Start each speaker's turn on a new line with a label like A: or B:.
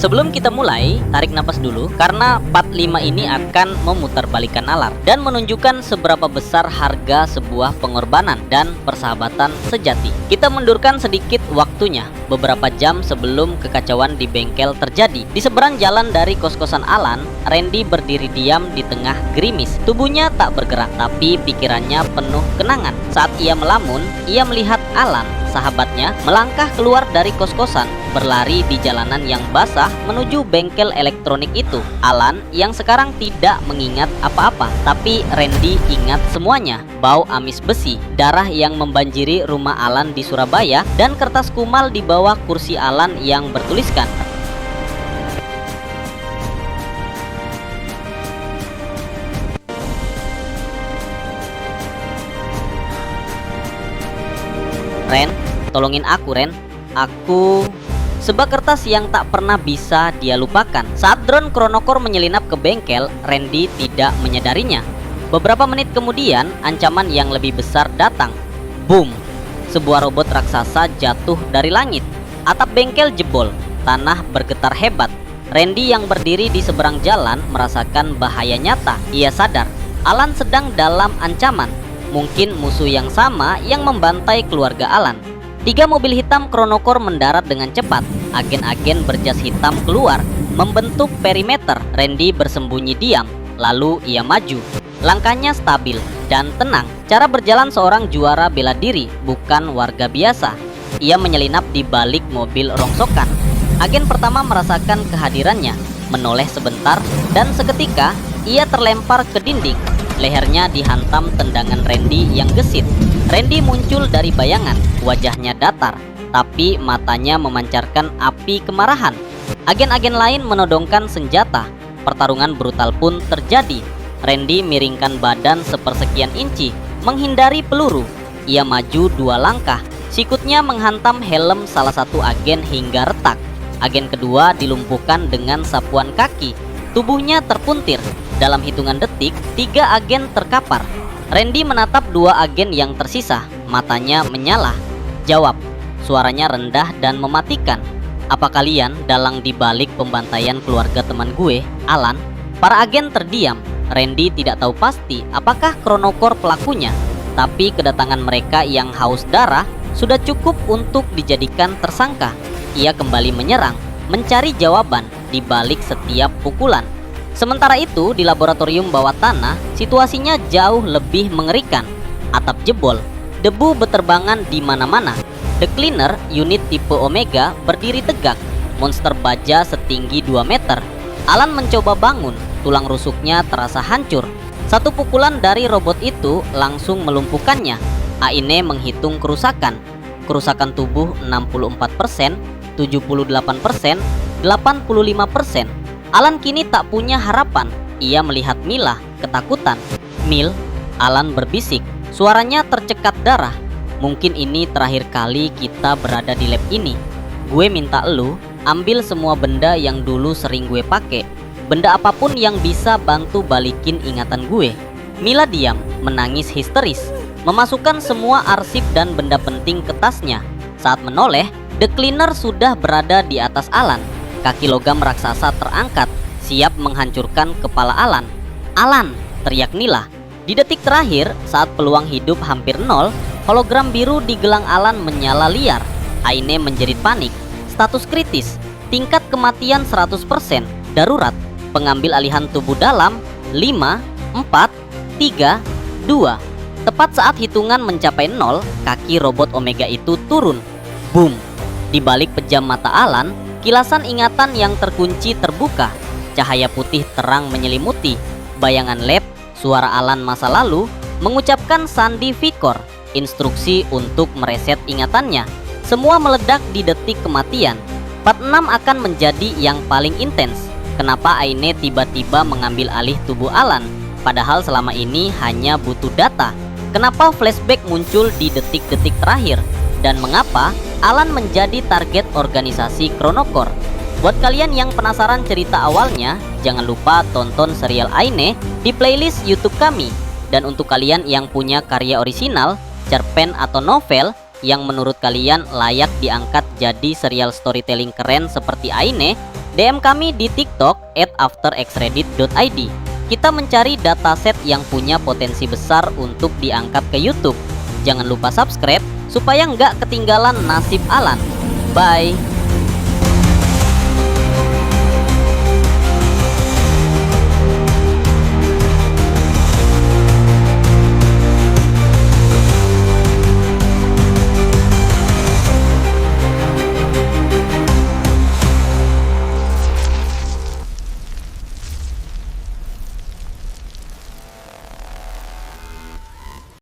A: Sebelum kita mulai, tarik napas dulu karena part 5 ini akan memutarbalikkan nalar dan menunjukkan seberapa besar harga sebuah pengorbanan dan persahabatan sejati. Kita mundurkan sedikit waktunya, beberapa jam sebelum kekacauan di bengkel terjadi. Di seberang jalan dari kos-kosan Alan, Randy berdiri diam di tengah gerimis. Tubuhnya tak bergerak, tapi pikirannya penuh kenangan. Saat ia melamun, ia melihat Alan, sahabatnya, melangkah keluar dari kos-kosan, berlari di jalanan yang basah menuju bengkel elektronik itu. Alan yang sekarang tidak mengingat apa-apa, tapi Randy ingat semuanya. Bau amis besi, darah yang membanjiri rumah Alan di Surabaya, dan kertas kumal di bawah kursi Alan yang bertuliskan "Ren, tolongin aku Ren, aku..." Sebuah kertas yang tak pernah bisa dia lupakan. Saat drone Chronocor menyelinap ke bengkel, Randy tidak menyadarinya. Beberapa menit kemudian, ancaman yang lebih besar datang. Boom! Sebuah robot raksasa jatuh dari langit. Atap bengkel jebol, tanah bergetar hebat. Randy yang berdiri di seberang jalan merasakan bahaya nyata. Ia sadar, Alan sedang dalam ancaman. Mungkin musuh yang sama yang membantai keluarga Alan. 3 mobil hitam Chronocor mendarat dengan cepat. Agen-agen berjas hitam keluar, membentuk perimeter. Randy bersembunyi diam, lalu ia maju. Langkahnya stabil dan tenang. Cara berjalan seorang juara bela diri, bukan warga biasa. Ia menyelinap di balik mobil rongsokan. Agen pertama merasakan kehadirannya, menoleh sebentar, dan seketika ia terlempar ke dinding. Lehernya dihantam tendangan Randy yang gesit. Randy muncul dari bayangan, wajahnya datar, tapi matanya memancarkan api kemarahan. Agen-agen lain menodongkan senjata. Pertarungan brutal pun terjadi. Randy miringkan badan sepersekian inci, menghindari peluru. Ia maju 2 langkah, sikutnya menghantam helm salah satu agen hingga retak. Agen kedua dilumpuhkan dengan sapuan kaki. Tubuhnya terpuntir. Dalam hitungan detik, 3 agen terkapar. Randy menatap 2 agen yang tersisa. Matanya menyala. "Jawab." Suaranya rendah dan mematikan. "Apa kalian dalang di balik pembantaian keluarga teman gue, Alan?" Para agen terdiam. Randy tidak tahu pasti apakah Chronocor pelakunya, tapi kedatangan mereka yang haus darah sudah cukup untuk dijadikan tersangka. Ia kembali menyerang, mencari jawaban di balik setiap pukulan. Sementara itu, di laboratorium bawah tanah, situasinya jauh lebih mengerikan. Atap jebol, debu beterbangan di mana-mana. The Cleaner, unit tipe Omega, berdiri tegak. Monster baja setinggi 2 meter. Alan mencoba bangun, tulang rusuknya terasa hancur. Satu pukulan dari robot itu langsung melumpuhkannya. Aine menghitung kerusakan. Kerusakan tubuh 64%, 78%, 85%. Alan kini tak punya harapan. Ia melihat Mila, ketakutan. "Mil," Alan berbisik. Suaranya tercekat darah. "Mungkin ini terakhir kali kita berada di lab ini. Gue minta elu ambil semua benda yang dulu sering gue pakai. Benda apapun yang bisa bantu balikin ingatan gue." Mila diam, menangis histeris, memasukkan semua arsip dan benda penting ke tasnya. Saat menoleh, The Cleaner sudah berada di atas Alan. Kaki logam raksasa terangkat, siap menghancurkan kepala Alan. "Alan!" teriak Mila. Di detik terakhir, saat peluang hidup hampir nol, hologram biru di gelang Alan menyala liar. Aine menjerit panik. Status kritis, tingkat kematian 100%, darurat. Pengambil alihan tubuh dalam 5, 4, 3, 2. Tepat saat hitungan mencapai 0, kaki robot Omega itu turun. Boom! Di balik pejam mata Alan, kilasan ingatan yang terkunci terbuka. Cahaya putih terang menyelimuti. Bayangan lab, suara Alan masa lalu, mengucapkan sandi Vicor, instruksi untuk mereset ingatannya. Semua meledak di detik kematian. Part 6 akan menjadi yang paling intens. Kenapa Aine tiba-tiba mengambil alih tubuh Alan, padahal selama ini hanya butuh data? Kenapa flashback muncul di detik-detik terakhir? Dan mengapa Alan menjadi target organisasi Chronocor? Buat kalian yang penasaran cerita awalnya, jangan lupa tonton serial Aine di playlist YouTube kami. Dan untuk kalian yang punya karya orisinal, cerpen atau novel yang menurut kalian layak diangkat jadi serial storytelling keren seperti Aine, DM kami di TikTok @afterxreddit.id. Kita mencari dataset yang punya potensi besar untuk diangkat ke YouTube. Jangan lupa subscribe supaya nggak ketinggalan nasib Alan. Bye.